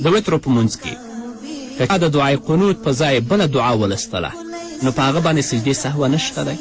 د وترو په منځ کې که چا د دعای قنوت په ځای بله دعا ولستله نو په هغه باندې سجدې سهوه نشته دی.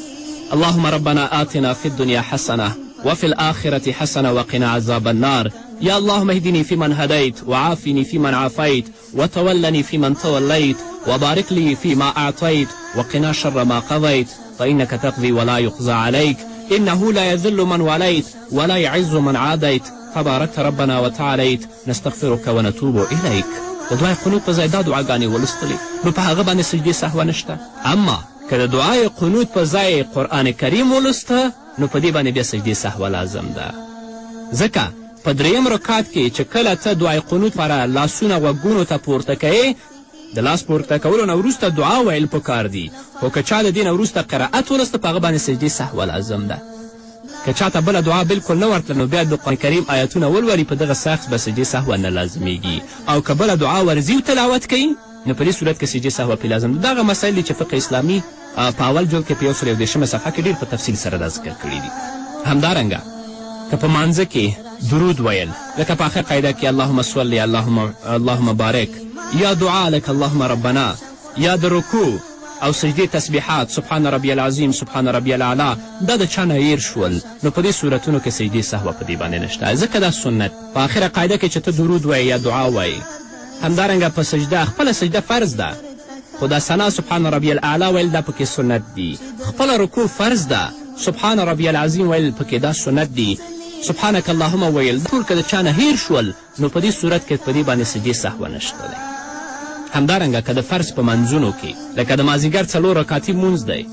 اللهم ربنا آتنا في الدنيا حسنة وفي الآخرة حسنة وقنا عذاب النار. يا اللهم اهدني فيمن هديت وعافني فيمن عافيت وتولني فيمن توليت وبارك لي فيما أعطيت وقنا شر ما قضيت فإنك تقضي ولا يقضى عليك إنه لا يذل من وليت ولا يعز من عاديت تباركت ربنا وتعاليت نستغفرك ونتوب إليك. د دعای قنوت په ځای دا دعاګانې ولستلې نو په هغه باندې سجدې سهوه نشته. اما که د دعای قنوت په ځای قرآن کریم ولسته نو په دې باندې بیا سجدې سهوه لازم ده. ځکه په دریم رکعت کې چې کله ته دعای قنوت لپاره لاسونه غوږونو ته پورته کوې د لاس پورته کولو نه وروسته دعا ویل پکار دي، خو که چا د دې نه وروسته قرائت ولسته په هغه باندې سجدې سهوه لازم ده. که چاته بله دعا بالکل نه ورتله نو بیا د قرآن کریم آیتونه ولولي په دغه سخت به سجدې سهوه نه لازمیږي، او که بله دعا ورځي و تلاوت کوي نو په دې صورت کې سجدې سهوه پرې لازم ده. دغه مسایل دي چې فقه اسلامي په اول جلد کې په 131 صفحه کې ډېر په تفصیل سره دا ذکر کړي دي. همدارنګه که په مانځه کې درود ویل لکه په آخر قاعده کې اللهم صل اللهم بارک، یا دعا لک اللهم ربنا، یا د رکوع او سجدې تسبیحات سبحان ربی العظیم سبحان ربی الاعلی دا د چا نه هیر شول نو په دې صورتونو کې سجدې سهوه په دې باندې نشته، ځکه دا سنت. په آخره قاعده کې چې ته درود وایې یا دعا وایې. همدارنګه په سجده خپله سجده فرض ده، خو دا ثنا سبحان ربی الاعلی ویل دا پکې سنت دي. خپله رکوع فرض ده، سبحان ربی العظیم ویل پکې دا سنت دي. سبحانک اللهم ویل ټول که د چا نه هیر شول نو په دې صورت کې په دې باندې سجدې سهوه نشته دی. همدارنګه که د فرض په منځونو کې لکه د مازدیګر 4 رکعتي مونځ دی،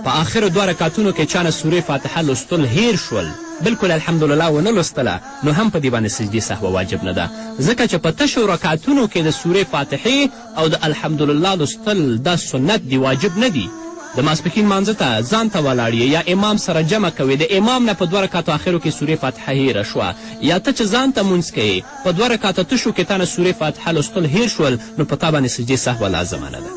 په آخرو 2 رکعتونو کې چا نه سورې فاتحه لوستل هیر شول بلکل الحمدلله ونه لوستله نو هم په دې باندې سجدې سهوه واجب نه ده، ځکه چې په تشو رکعتونو کې د سورې فاتحې او د الحمدلله لوستل دا سنت دی، واجب نه دی. د ماسپښین مانځه ته ځان ته ولاړ یا امام سره جمع کوې، د امام نه په 2 رکعتو آخرو کې سورې فاتحه هیره شوه، یا ته چې ځان ته مونځ کوې په 2 رکعته تشو کې تا نه سورې فاتحه لوستل هیر شول نو په تا باندې سجدې سهوه لازمه نه ده.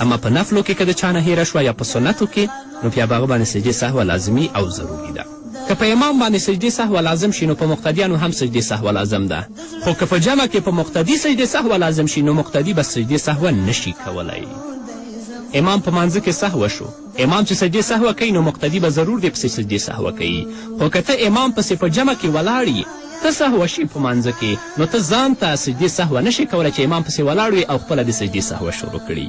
اما په نفلو کې که د چا نه هیره شوه یا په سنتو کې نو بیا په هغه باندې سجدې سهوه لازمي او ضروري ده. که په امام باندې سجدې سهوه لازم شي نو په مقتدیانو هم سجدې سهوه لازم ده، خو که په جمع کې په مقتدي سجدې سهوه لازم شي نو مقتدي به سجدې سهوه نشي کولی. امام په مانځه کې سهوه شو، امام چې سجدې سهوه کوي نو مقتدي به ضرور دی پسې سجدې سهوه کوي، خو که ته امام پسې په جمع کې ولاړ ته سهوه شي په مانځه کې نو ته ځان ته سجدې سهوه نشي کولی چې امام پسې ولاړ وي او خپله د سجدې سهوه شروع کړي.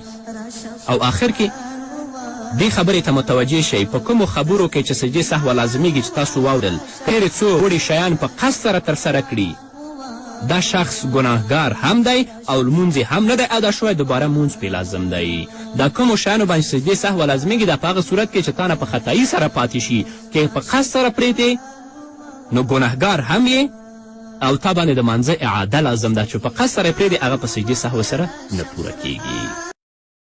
او آخر کې دې خبرې ته متوجه شئ په کومو خبرو کې چې سجدې سهوه لازمیږي چې تاسو واورل هیرې څو وړي شیان په قصد سره ترسره کړي دا شخص ګناهګار هم دی او لمونځ هم نه دی ادا شوی، دوباره مونځ پې لازم دی. دا کومو شیانو باندې سجدې سهوه لازمیږي دا په هغه صورت کې چې تا نه په خطایي سره پاتې شي، که په قصد سره پرېږدې نو ګناهګار هم یې او تا باندې د مانځه اعاده لازم ده، چې په قصد سره پرېږدې هغه په سجدې سهوه سره نه پوره کیږي.